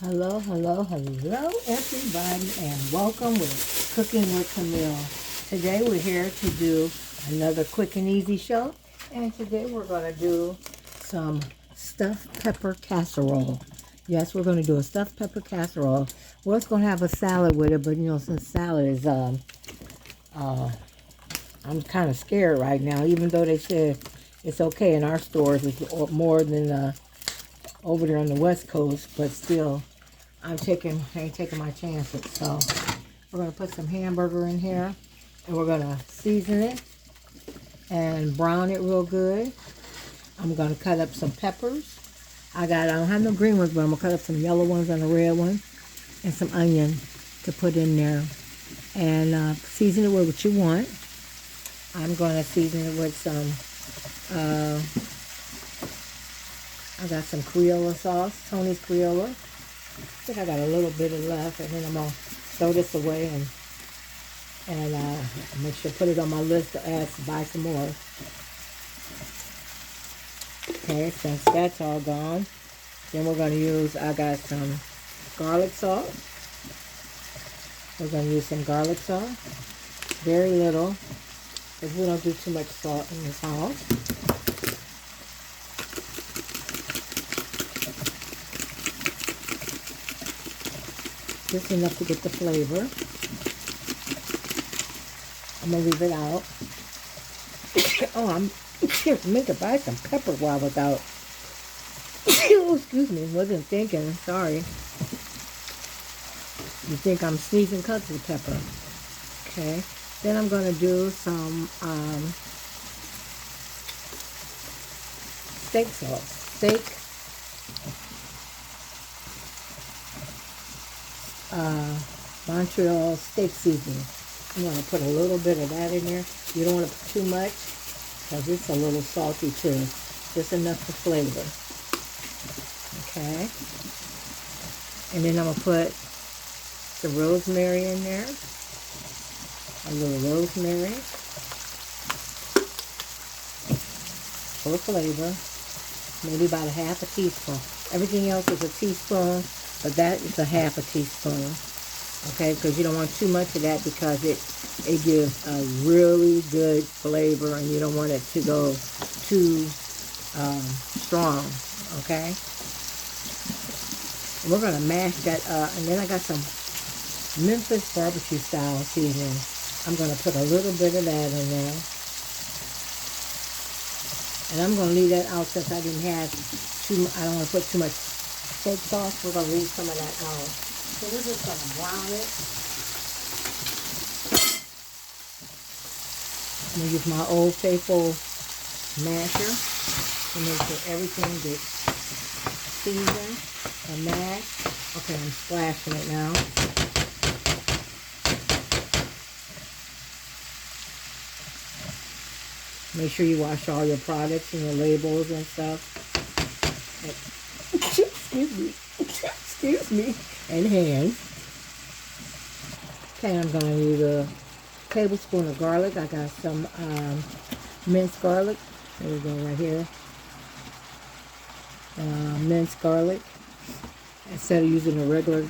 Hello, hello, hello, everybody, and welcome with Cooking with Camille. Today we're here to do another quick and easy show, and today we're going to do some stuffed pepper casserole. Yes, we're going to do a stuffed pepper casserole. We're going to have a salad with it, but since salad is, I'm kind of scared right now, even though they said it's okay in our stores. It's more than over there on the West Coast, but still. I ain't taking my chances. So we're going to put some hamburger in here, and we're going to season it and brown it real good. I'm going to cut up some peppers. I don't have no green ones, but I'm going to cut up some yellow ones and a red one, and some onion to put in there. And season it with what you want. I'm going to season it with some, I got some Crayola sauce, Tony's Crayola. I think I got a little bit of left, and then I'm going to throw this away and make sure to put it on my list to buy some more. Okay, since that's all gone, then we're going to use, I got some garlic sauce. We're going to use some garlic sauce. Very little, because we don't do too much salt in this house. Just enough to get the flavor. I'm going to leave it out. Oh, I'm meant to buy some pepper while I was out. Oh, excuse me, wasn't thinking. Sorry. You think I'm sneezing cuts of pepper. Okay. Then I'm going to do some steak sauce. Montreal steak seasoning. I'm going to put a little bit of that in there. You don't want to put too much because it's a little salty too. Just enough for flavor. Okay. And then I'm going to put the rosemary in there. A little rosemary for flavor. Maybe about a half a teaspoon. Everything else is a teaspoon, but that is a half a teaspoon. Okay, because you don't want too much of that because it gives a really good flavor, and you don't want it to go too strong. Okay, we're gonna mash that up, and then I got some Memphis barbecue style seasoning. I'm gonna put a little bit of that in there, and I'm gonna leave that out since I didn't have too. I don't want to put too much steak sauce. We're gonna leave some of that out. So we're just going to brown it. I'm going to use my old faithful masher to make sure everything gets seasoned and mashed. Okay, I'm splashing it now. Make sure you wash all your products and your labels and stuff. Excuse me. And hands. Okay, I'm going to use a tablespoon of garlic. I got some minced garlic. There we go, right here. Minced garlic. Instead of using the regular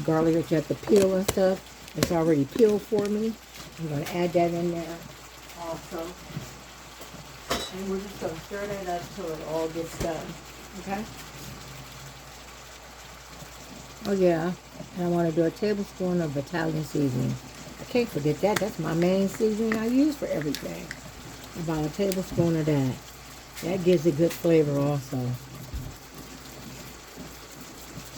garlic that you have to peel and stuff, it's already peeled for me. I'm going to add that in there also. And we're just going to stir that up till it all gets done. Okay? Oh yeah, and I want to do a tablespoon of Italian seasoning. I can't forget that. That's my main seasoning I use for everything. About a tablespoon of that. That gives a good flavor also.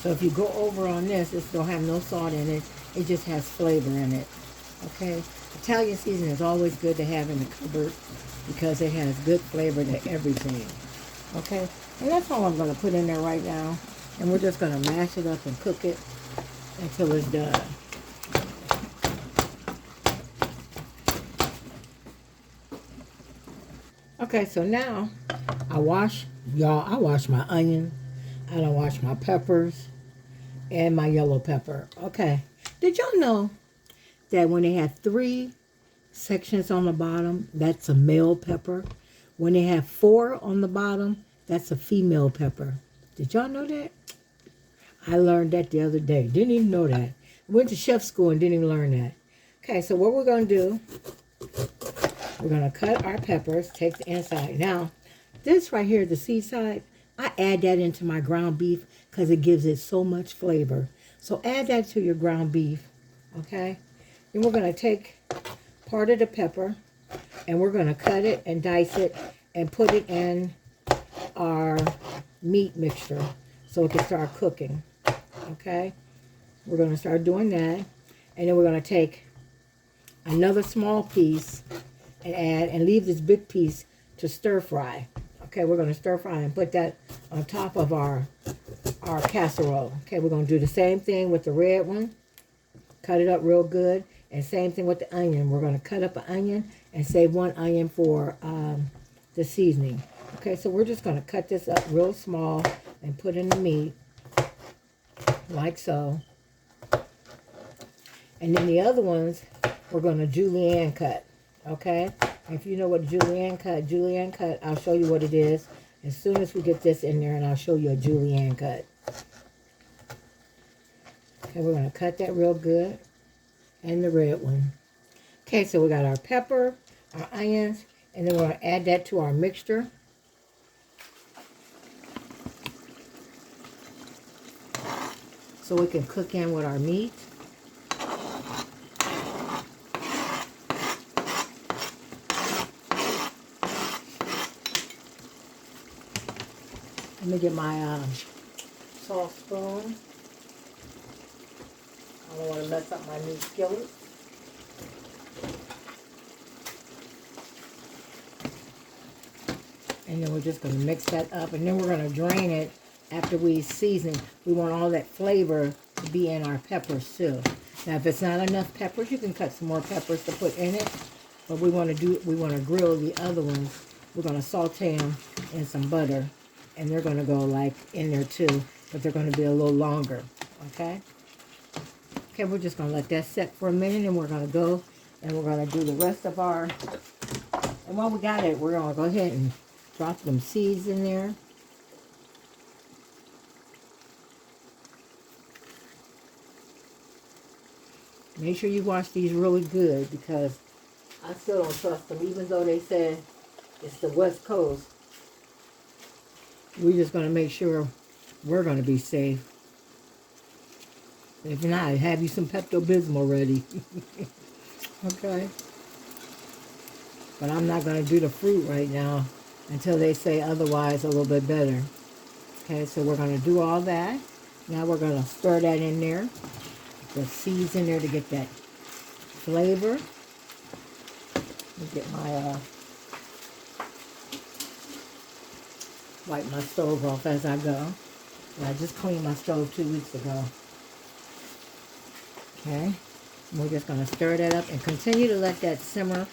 So if you go over on this, it don't have no salt in it. It just has flavor in it. Okay? Italian seasoning is always good to have in the cupboard because it has good flavor to everything. Okay? And that's all I'm going to put in there right now. And we're just going to mash it up and cook it until it's done. Okay, so now I wash my onion. I don't wash my peppers and my yellow pepper. Okay. Did y'all know that when they have 3 sections on the bottom, that's a male pepper? When they have 4 on the bottom, that's a female pepper. Did y'all know that? I learned that the other day. Didn't even know that. Went to chef school and didn't even learn that. Okay, so what we're going to do, we're going to cut our peppers, take the inside. Now, this right here, the seed side, I add that into my ground beef because it gives it so much flavor. So add that to your ground beef, okay? Then we're going to take part of the pepper and we're going to cut it and dice it and put it in our meat mixture so it can start cooking, okay? We're going to start doing that. And then we're going to take another small piece and add and leave this big piece to stir fry. Okay, we're going to stir fry and put that on top of our casserole. Okay, we're going to do the same thing with the red one. Cut it up real good. And same thing with the onion. We're going to cut up an onion and save one onion for the seasoning. Okay, so we're just going to cut this up real small and put in the meat like so. And then the other ones, we're going to julienne cut. Okay? If you know what julienne cut, I'll show you what it is as soon as we get this in there, and I'll show you a julienne cut. Okay, we're going to cut that real good. And the red one. Okay, so we got our pepper, our onions, and then we're going to add that to our mixture. So we can cook in with our meat. Let me get my sauce spoon. I don't want to mess up my meat skillet. And then we're just going to mix that up. And then we're going to drain it after we season. We want all that flavor to be in our peppers too. Now, if it's not enough peppers, you can cut some more peppers to put in it. But we want to grill the other ones. We're going to saute them in some butter. And they're going to go like in there too. But they're going to be a little longer. Okay? Okay, we're just going to let that set for a minute. And we're going to go and we're going to do the rest of our... And while we got it, we're going to go ahead and drop them seeds in there. Make sure you wash these really good because I still don't trust them. Even though they said it's the West Coast, we're just going to make sure we're going to be safe. If not, have you some Pepto-Bismol ready. Okay. But I'm not going to do the fruit right now until they say otherwise a little bit better. Okay, so we're going to do all that. Now we're going to stir that in there. The seeds in there to get that flavor. Let me get my, wipe my stove off as I go. And I just cleaned my stove 2 weeks ago. Okay, and we're just going to stir that up and continue to let that simmer.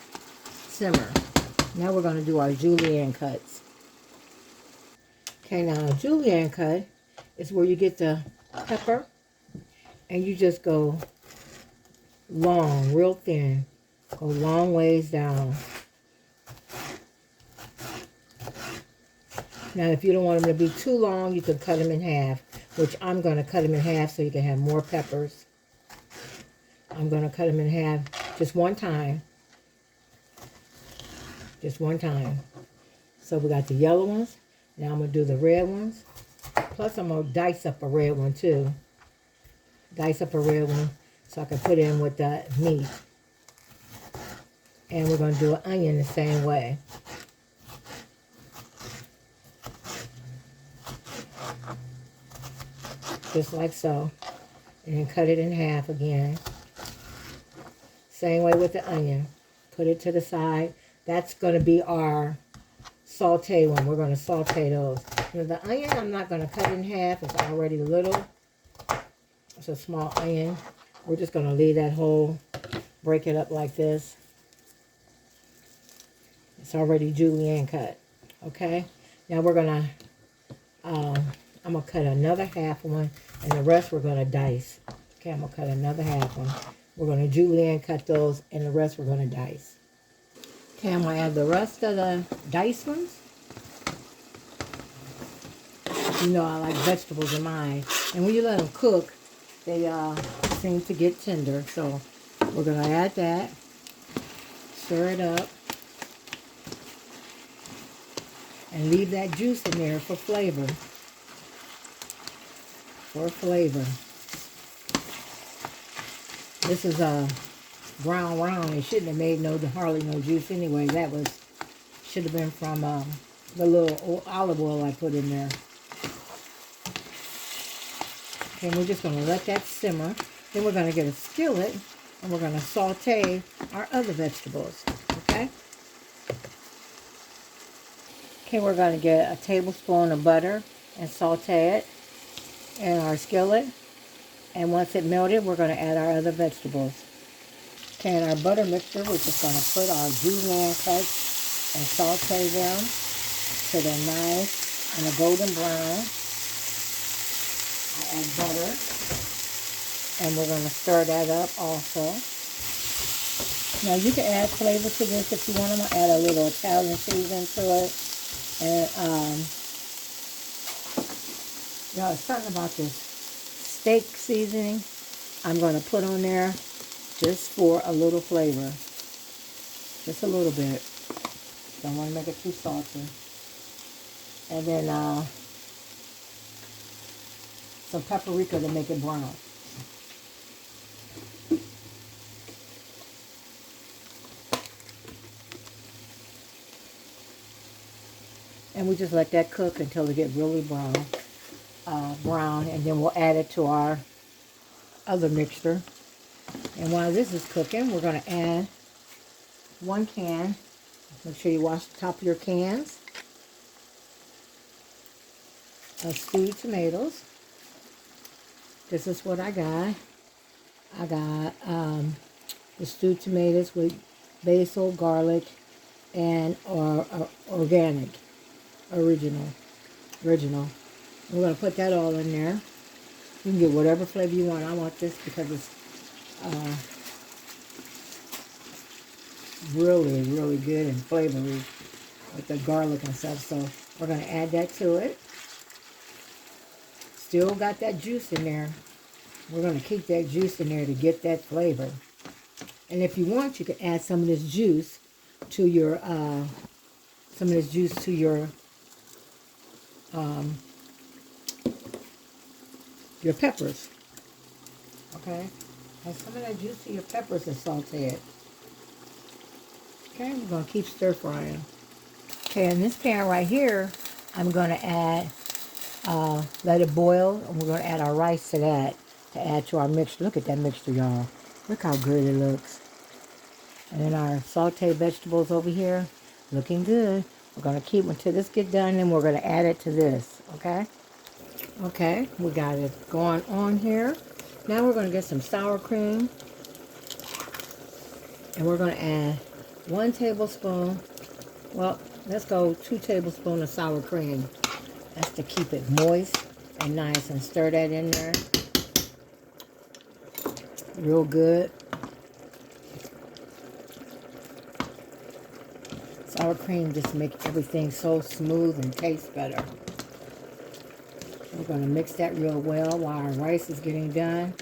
Now we're going to do our julienne cuts. Okay, now a julienne cut is where you get the pepper and you just go long, real thin. Go long ways down. Now if you don't want them to be too long, you can cut them in half, which I'm going to cut them in half so you can have more peppers. I'm going to cut them in half just one time. Just one time. So we got the yellow ones. Now I'm going to do the red ones. Plus I'm going to dice up a red one too. Dice up a red one so I can put in with the meat. And we're going to do an onion the same way. Just like so. And then cut it in half again. Same way with the onion. Put it to the side. That's going to be our saute one. We're going to saute those. Now the onion I'm not going to cut in half. It's already little. It's a small onion. We're just going to leave that whole, break it up like this. It's already julienne cut. Okay? Now we're going to, I'm going to cut another half one, and the rest we're going to dice. Okay, I'm going to cut another half one. We're going to julienne cut those, and the rest we're going to dice. Okay, I'm going to add the rest of the diced ones. You know I like vegetables in mine. And when you let them cook, they seem to get tender. So we're going to add that. Stir it up. And leave that juice in there for flavor. This is a brown round. It shouldn't have made hardly no juice anyway. That should have been from the little olive oil I put in there. Okay, we're just going to let that simmer. Then we're going to get a skillet and we're going to saute our other vegetables. Okay? Okay, we're going to get a tablespoon of butter and saute it in our skillet. And once it melted, we're going to add our other vegetables. Okay, in our butter mixture, we're just going to put our julienne cuts and saute them till they're nice and a golden brown. I add butter, and we're going to stir that up also. Now, you can add flavor to this if you want. I'm going to add a little Italian seasoning to it. And, y'all, it's something about this steak seasoning I'm going to put on there just for a little flavor. Just a little bit. Don't want to make it too salty. And then some paprika to make it brown. And we just let that cook until it gets really brown. And then we'll add it to our other mixture. And while this is cooking, we're going to add 1 can. Make sure you wash the top of your cans of stewed tomatoes. This is what I got. I got the stewed tomatoes with basil, garlic, and organic, original. We're going to put that all in there. You can get whatever flavor you want. I want this because it's really, really good and flavory with the garlic and stuff. So we're going to add that to it. Still got that juice in there. We're going to keep that juice in there to get that flavor. And if you want, you can add some of this juice to your your peppers. Okay? Add some of that juice to your peppers and saute it. Okay, we're going to keep stir frying. Okay, in this pan right here, I'm going to add, let it boil, and we're going to add our rice to that, to add to our mixture. Look at that mixture, y'all. Look how good it looks. And then our sauteed vegetables over here, looking good. We're going to keep until this gets done, and we're going to add it to this, okay? Okay, we got it going on here. Now we're going to get some sour cream. And we're going to add 1 tablespoon. Well, let's go 2 tablespoons of sour cream. That's to keep it moist and nice. And stir that in there. Real good. Sour cream just makes everything so smooth and tastes better. We're going to mix that real well while our rice is getting done.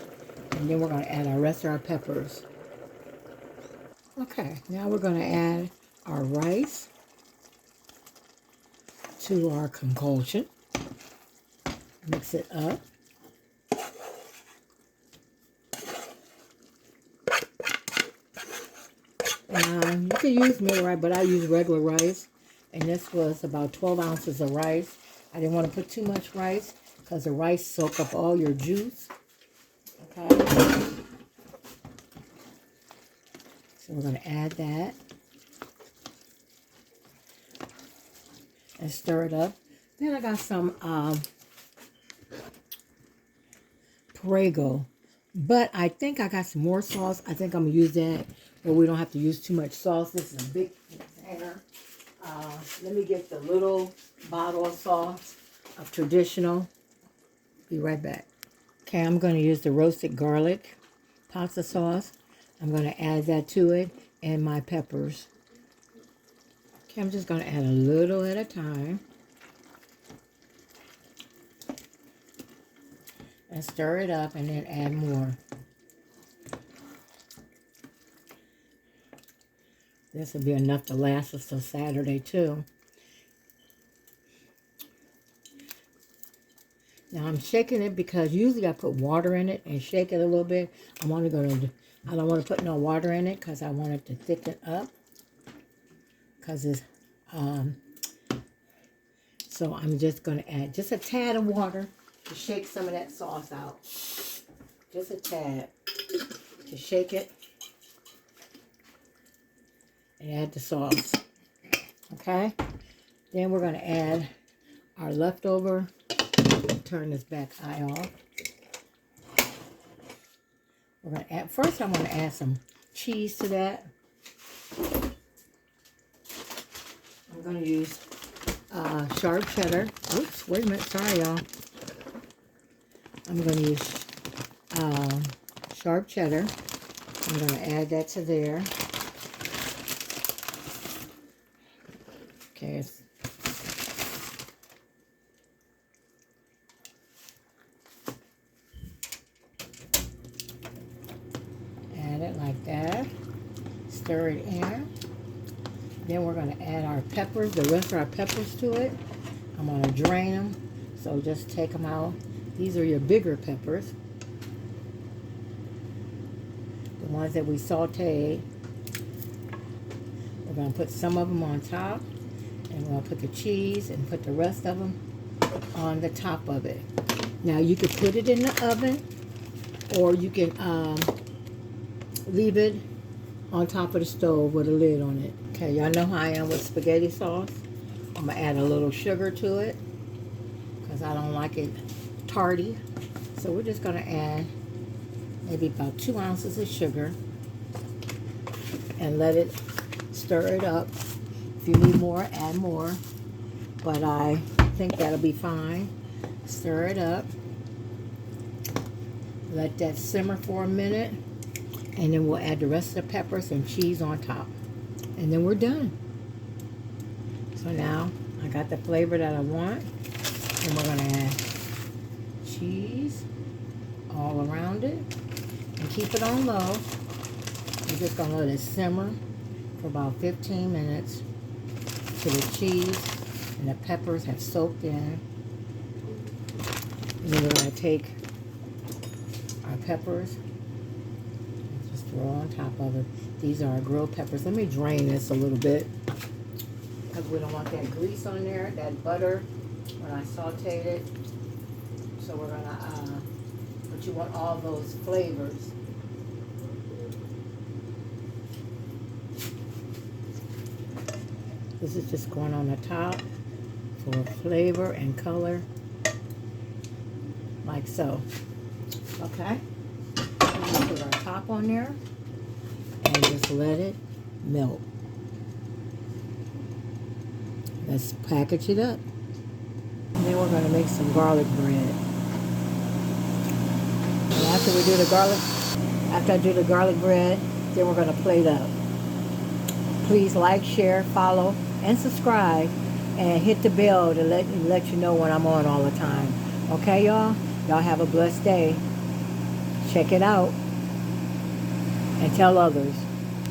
And then we're going to add our rest of our peppers. Okay, now we're going to add our rice to our concoction. Mix it up. You can use meal rice, but I use regular rice. And this was about 12 ounces of rice. I didn't want to put too much rice because the rice soaks up all your juice. Okay. So we're going to add that. And stir it up. Then I got some Prego. But I think I got some more sauce. I think I'm going to use that where we don't have to use too much sauce. This is a big container. Let me get the little bottle of sauce of traditional. Be right back. Okay, I'm going to use the roasted garlic pasta sauce. I'm going to add that to it and my peppers. Okay, I'm just going to add a little at a time. and stir it up and then add more. This will be enough to last us till Saturday too. Now I'm shaking it because usually I put water in it and shake it a little bit. I don't want to put no water in it because I want it to thicken up. Because it's, so I'm just going to add just a tad of water to shake some of that sauce out. Just a tad to shake it and add the sauce. Okay? Then we're going to add our leftover. Turn this back eye off. We're going to add, first I'm going to add some cheese to that. I'm going to use sharp cheddar. Oops, wait a minute. Sorry, y'all. I'm going to use sharp cheddar. I'm going to add that to there. Okay. Add it like that. Stir it in. Then we're going to add our peppers, the rest of our peppers to it. I'm going to drain them. So just take them out. These are your bigger peppers. The ones that we sauteed. We're going to put some of them on top. And we're going to put the cheese and put the rest of them on the top of it. Now you could put it in the oven. Or you can leave it on top of the stove with a lid on it. Okay, y'all know how I am with spaghetti sauce. I'm going to add a little sugar to it because I don't like it tarty. So we're just going to add maybe about 2 ounces of sugar and let it stir it up. If you need more, add more. But I think that'll be fine. Stir it up. Let that simmer for a minute. And then we'll add the rest of the peppers and cheese on top. And then we're done. So now I got the flavor that I want. And we're going to add cheese all around it. And keep it on low. We're just going to let it simmer for about 15 minutes till the cheese and the peppers have soaked in. And then we're going to take our peppers. Throw on top of it. These are our grilled peppers. Let me drain this a little bit because we don't want that grease on there, that butter when I sauteed it. So we're gonna, but you want all those flavors. This is just going on the top for flavor and color, like so. Okay. Put our top on there and just let it melt. Let's package it up. And then we're going to make some garlic bread. And after I do the garlic bread, then we're going to plate up. Please like, share, follow, and subscribe, and hit the bell to let you know when I'm on all the time. Okay, y'all? Y'all have a blessed day. Check it out and tell others.